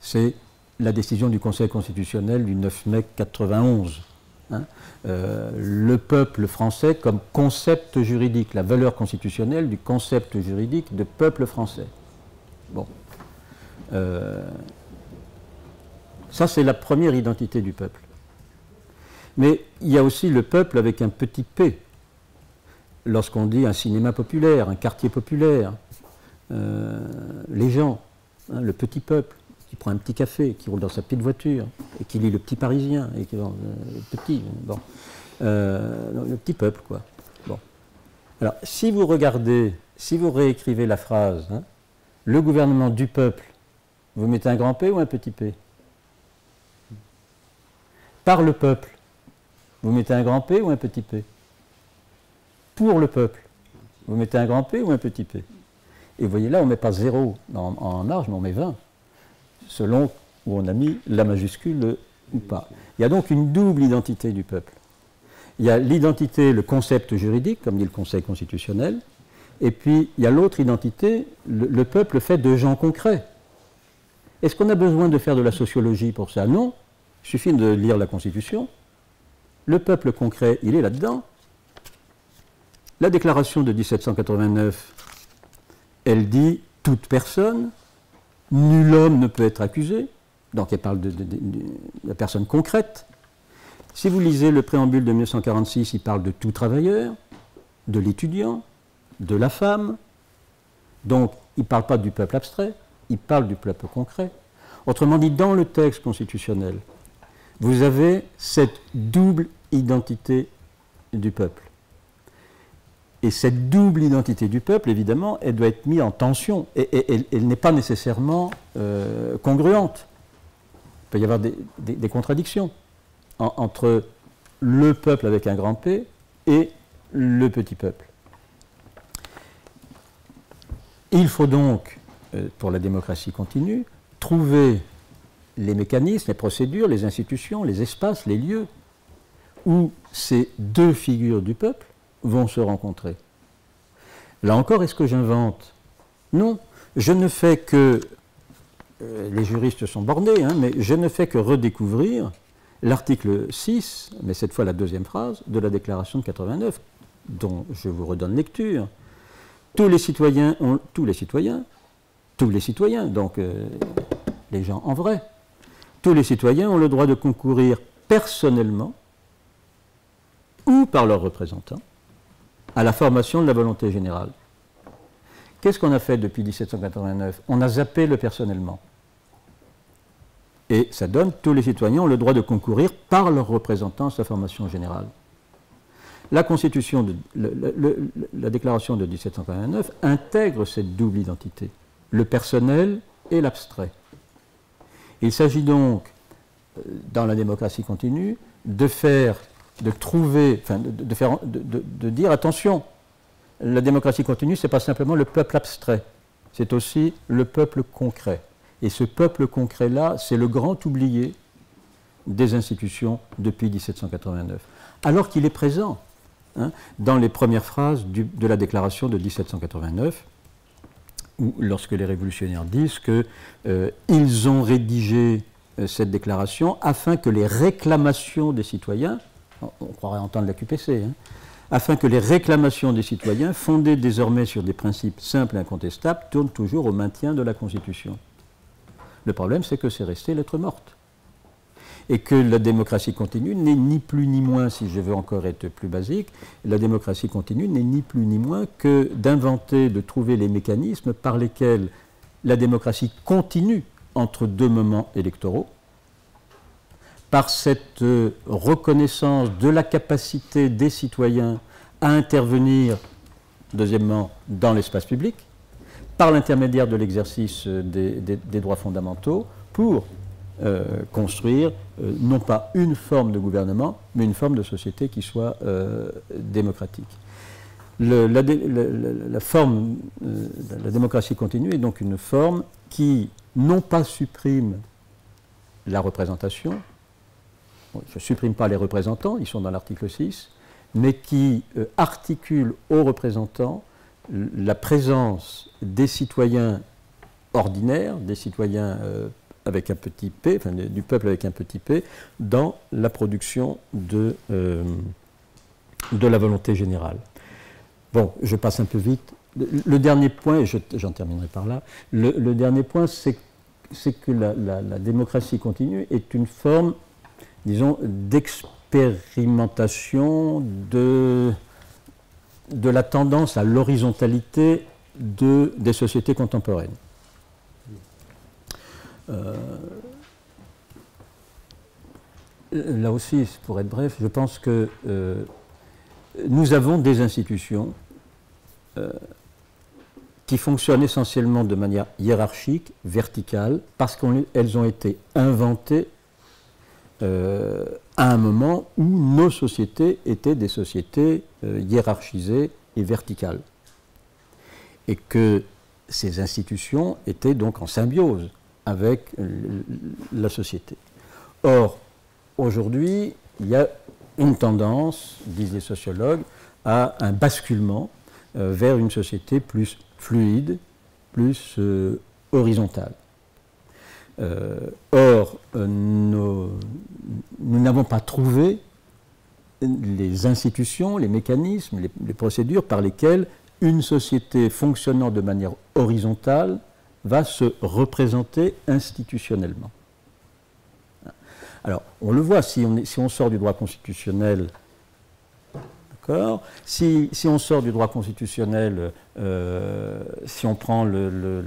[SPEAKER 1] c'est la décision du Conseil constitutionnel du 9 mai 91. Hein, le peuple français comme concept juridique, la valeur constitutionnelle du concept juridique de peuple français. Bon. Ça, c'est la première identité du peuple. Mais il y a aussi le peuple avec un petit p. Lorsqu'on dit un cinéma populaire, un quartier populaire, les gens, hein, le petit peuple, qui prend un petit café, qui roule dans sa petite voiture, et qui lit le petit Parisien, et qui le petit peuple, quoi. Bon. Alors, si vous regardez, si vous réécrivez la phrase, hein, le gouvernement du peuple, vous mettez un grand P ou un petit p? Par le peuple, vous mettez un grand P ou un petit p? Pour le peuple, vous mettez un grand P ou un petit p? Et vous voyez là, on ne met pas 0 en marge, mais on met 20, selon où on a mis la majuscule ou pas. Il y a donc une double identité du peuple. Il y a l'identité, le concept juridique, comme dit le Conseil constitutionnel, et puis il y a l'autre identité, le peuple fait de gens concrets. Est-ce qu'on a besoin de faire de la sociologie pour ça? Non. Il suffit de lire la Constitution. Le peuple concret, il est là-dedans. La déclaration de 1789, elle dit « toute personne, nul homme ne peut être accusé ». Donc elle parle de la personne concrète. Si vous lisez le préambule de 1946, il parle de tout travailleur, de l'étudiant, de la femme. Donc il ne parle pas du peuple abstrait, il parle du peuple concret. Autrement dit, dans le texte constitutionnel, vous avez cette double identité du peuple. Et cette double identité du peuple, évidemment, elle doit être mise en tension. Et elle n'est pas nécessairement congruente. Il peut y avoir des contradictions entre le peuple avec un grand P et le petit peuple. Il faut donc, pour la démocratie continue, trouver les mécanismes, les procédures, les institutions, les espaces, les lieux où ces deux figures du peuple vont se rencontrer. Là encore, est-ce que j'invente? Non, je ne fais que, les juristes sont bornés, hein, mais je ne fais que redécouvrir l'article 6, mais cette fois la deuxième phrase, de la Déclaration de 89, dont je vous redonne lecture. Tous les citoyens, donc les gens en vrai, tous les citoyens ont le droit de concourir personnellement ou par leurs représentants à la formation de la volonté générale. Qu'est-ce qu'on a fait depuis 1789? On a zappé le personnellement. Et ça donne tous les citoyens ont le droit de concourir par leurs représentants à sa formation générale. La Constitution, la Déclaration de 1789 intègre cette double identité, le personnel et l'abstrait. Il s'agit donc, dans la démocratie continue, de dire attention, la démocratie continue, ce n'est pas simplement le peuple abstrait, c'est aussi le peuple concret. Et ce peuple concret-là, c'est le grand oublié des institutions depuis 1789. Alors qu'il est présent dans les premières phrases de la déclaration de 1789, où, lorsque les révolutionnaires disent qu'ils ont rédigé cette déclaration afin que les réclamations des citoyens, on croirait entendre la QPC, afin que les réclamations des citoyens, fondées désormais sur des principes simples et incontestables, tournent toujours au maintien de la Constitution. Le problème, c'est que c'est resté lettre morte. Et que la démocratie continue n'est ni plus ni moins, si je veux encore être plus basique, la démocratie continue n'est ni plus ni moins que d'inventer, de trouver les mécanismes par lesquels la démocratie continue entre deux moments électoraux, par cette reconnaissance de la capacité des citoyens à intervenir, deuxièmement, dans l'espace public, par l'intermédiaire de l'exercice des droits fondamentaux, pour construire non pas une forme de gouvernement, mais une forme de société qui soit démocratique. La démocratie continue est donc une forme qui, non pas supprime la représentation, je ne supprime pas les représentants, ils sont dans l'article 6, mais qui articule aux représentants la présence des citoyens ordinaires, des citoyens avec un petit p, enfin du peuple avec un petit p, dans la production de la volonté générale. Bon, je passe un peu vite. Le dernier point, et j'en terminerai par là, le dernier point, c'est que la démocratie continue est une forme, disons, d'expérimentation de la tendance à l'horizontalité des sociétés contemporaines. Là aussi, pour être bref, je pense que nous avons des institutions qui fonctionnent essentiellement de manière hiérarchique, verticale, parce qu'elles ont été inventées à un moment où nos sociétés étaient des sociétés hiérarchisées et verticales. Et que ces institutions étaient donc en symbiose avec la société. Or, aujourd'hui, il y a une tendance, disent les sociologues, à un basculement vers une société plus fluide, plus horizontale. Or, nous n'avons pas trouvé les institutions, les mécanismes, les procédures par lesquelles une société fonctionnant de manière horizontale va se représenter institutionnellement. Alors, on le voit, si on sort du droit constitutionnel, d'accord, si on sort du droit constitutionnel, si on prend je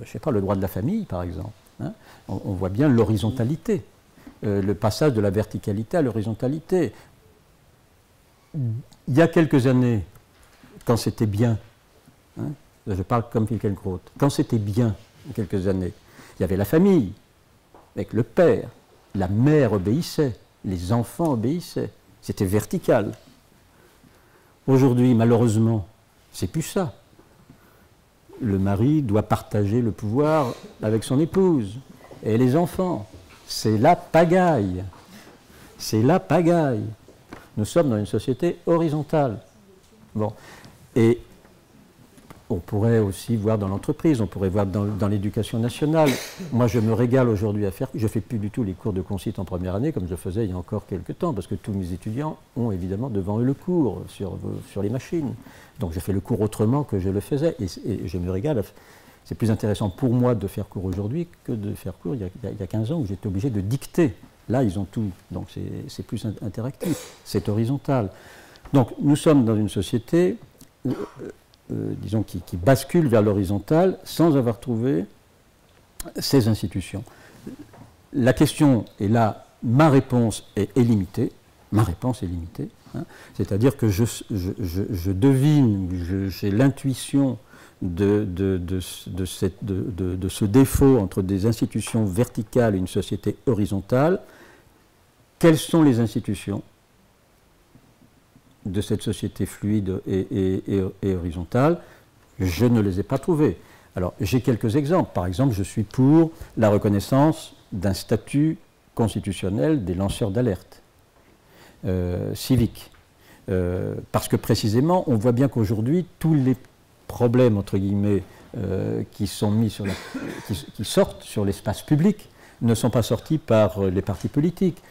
[SPEAKER 1] sais pas, le droit de la famille, par exemple, on voit bien l'horizontalité, le passage de la verticalité à l'horizontalité. Il y a quelques années, quand c'était bien, je parle comme Finkielkraut, quand c'était bien, il y a quelques années, il y avait la famille, avec le père, la mère obéissait, les enfants obéissaient, c'était vertical. Aujourd'hui, malheureusement, c'est plus ça. Le mari doit partager le pouvoir avec son épouse et les enfants. C'est la pagaille. C'est la pagaille. Nous sommes dans une société horizontale. Bon. Et on pourrait aussi voir dans l'entreprise, on pourrait voir dans l'éducation nationale. Moi, je me régale aujourd'hui à faire... Je ne fais plus du tout les cours de concite en première année, comme je faisais il y a encore quelques temps, parce que tous mes étudiants ont évidemment devant eux le cours sur les machines. Donc, je fais le cours autrement que je le faisais, et je me régale. C'est plus intéressant pour moi de faire cours aujourd'hui que de faire cours il y a 15 ans, où j'étais obligé de dicter. Là, ils ont tout, donc c'est plus interactif, c'est horizontal. Donc, nous sommes dans une société... disons, qui bascule vers l'horizontal sans avoir trouvé ces institutions. La question est là, ma réponse est limitée, c'est-à-dire que je devine, j'ai l'intuition de ce défaut entre des institutions verticales et une société horizontale. Quelles sont les institutions de cette société fluide et horizontale? Je ne les ai pas trouvées. Alors, j'ai quelques exemples. Par exemple, je suis pour la reconnaissance d'un statut constitutionnel des lanceurs d'alerte civiques. Parce que précisément, on voit bien qu'aujourd'hui, tous les problèmes, entre guillemets, qui sortent sur l'espace public ne sont pas sortis par les partis politiques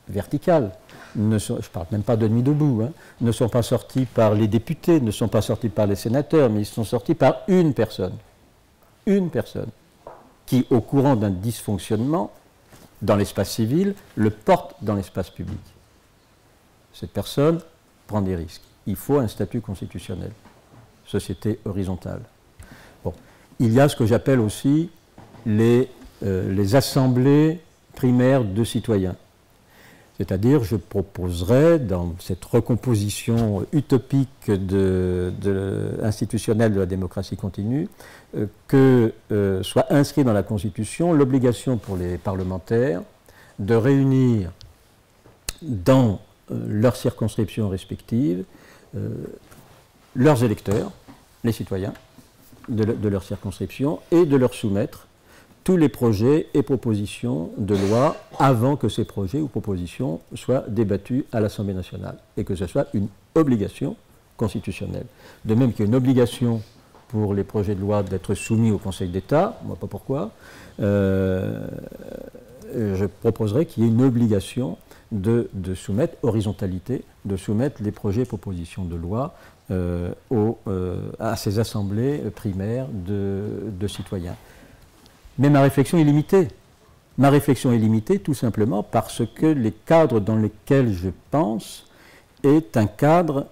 [SPEAKER 1] verticales. Je ne parle même pas de Nuit debout, hein, ne sont pas sortis par les députés, ne sont pas sortis par les sénateurs, mais ils sont sortis par une personne, qui, au courant d'un dysfonctionnement dans l'espace civil, le porte dans l'espace public. Cette personne prend des risques. Il faut un statut constitutionnel, société horizontale. Bon. Il y a ce que j'appelle aussi les assemblées primaires de citoyens. C'est-à-dire, je proposerais, dans cette recomposition utopique institutionnelle de la démocratie continue, que soit inscrit dans la Constitution l'obligation pour les parlementaires de réunir dans leurs circonscriptions respectives leurs électeurs, les citoyens de leur circonscription, et de leur soumettre tous les projets et propositions de loi avant que ces projets ou propositions soient débattus à l'Assemblée nationale, et que ce soit une obligation constitutionnelle. De même qu'il y a une obligation pour les projets de loi d'être soumis au Conseil d'État, moi pas pourquoi, je proposerais qu'il y ait une obligation de soumettre, horizontalité, de soumettre les projets et propositions de loi à ces assemblées primaires de citoyens. Mais ma réflexion est limitée. Ma réflexion est limitée tout simplement parce que les cadres dans lesquels je pense est un cadre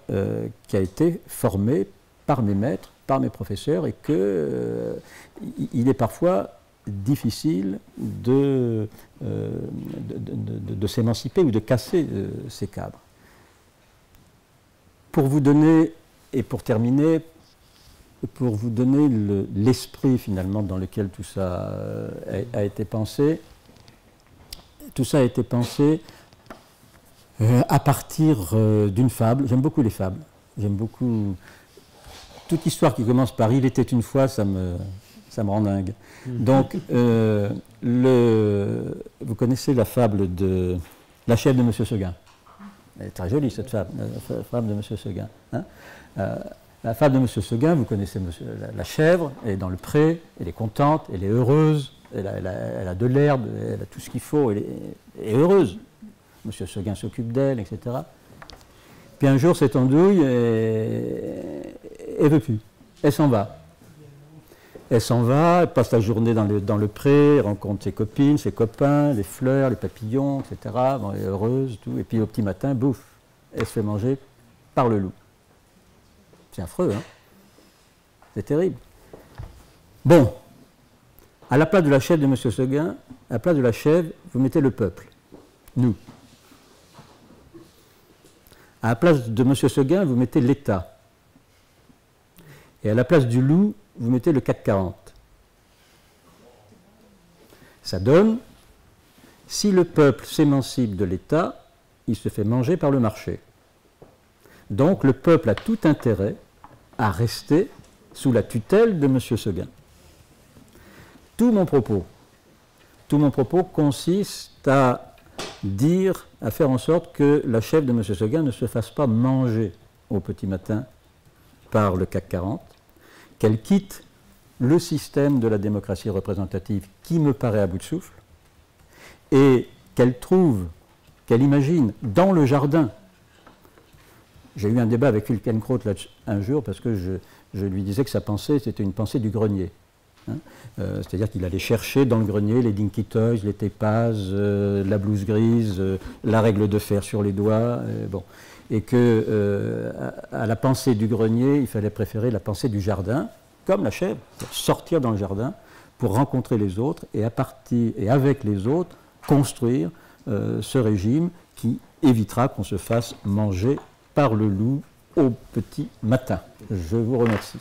[SPEAKER 1] qui a été formé par mes maîtres, par mes professeurs, et qu'il est parfois difficile de s'émanciper ou de casser ces cadres. Pour vous donner, et pour terminer, pour vous donner l'esprit finalement dans lequel tout ça a été pensé, tout ça a été pensé à partir d'une fable. J'aime beaucoup les fables. J'aime beaucoup toute histoire qui commence par « il était une fois », ça me rend dingue. Donc, vous connaissez la fable de la chèvre de M. Seguin. Elle est très jolie cette fable, la fable de M. Seguin. Hein, la fable de M. Seguin, vous connaissez la chèvre, elle est dans le pré, elle est contente, elle est heureuse, elle a de l'herbe, elle a tout ce qu'il faut, elle est heureuse. M. Seguin s'occupe d'elle, etc. Puis un jour, cette andouille, elle ne veut plus, elle s'en va. Elle s'en va, elle passe la journée dans le pré, elle rencontre ses copines, ses copains, les fleurs, les papillons, etc. Bon, elle est heureuse, tout. Et puis au petit matin, bouf, elle se fait manger par le loup. C'est affreux, hein? C'est terrible. Bon, à la place de la chèvre de M. Seguin, à la place de la chèvre, vous mettez le peuple, nous. À la place de M. Seguin, vous mettez l'État. Et à la place du loup, vous mettez le CAC 40. Ça donne, si le peuple s'émancipe de l'État, il se fait manger par le marché. Donc le peuple a tout intérêt à rester sous la tutelle de M. Seguin. Tout mon propos consiste à dire, à faire en sorte que la chèvre de M. Seguin ne se fasse pas manger au petit matin par le CAC 40, qu'elle quitte le système de la démocratie représentative qui me paraît à bout de souffle, et qu'elle imagine dans le jardin. J'ai eu un débat avec Hülkenkraut un jour parce que je lui disais que sa pensée, c'était une pensée du grenier. Hein, c'est-à-dire qu'il allait chercher dans le grenier les Dinky Toys, les Tépaz, la blouse grise, la règle de fer sur les doigts, bon. Et que à la pensée du grenier, il fallait préférer la pensée du jardin, comme la chèvre, sortir dans le jardin pour rencontrer les autres et avec les autres construire ce régime qui évitera qu'on se fasse manger par le loup au petit matin. Je vous remercie.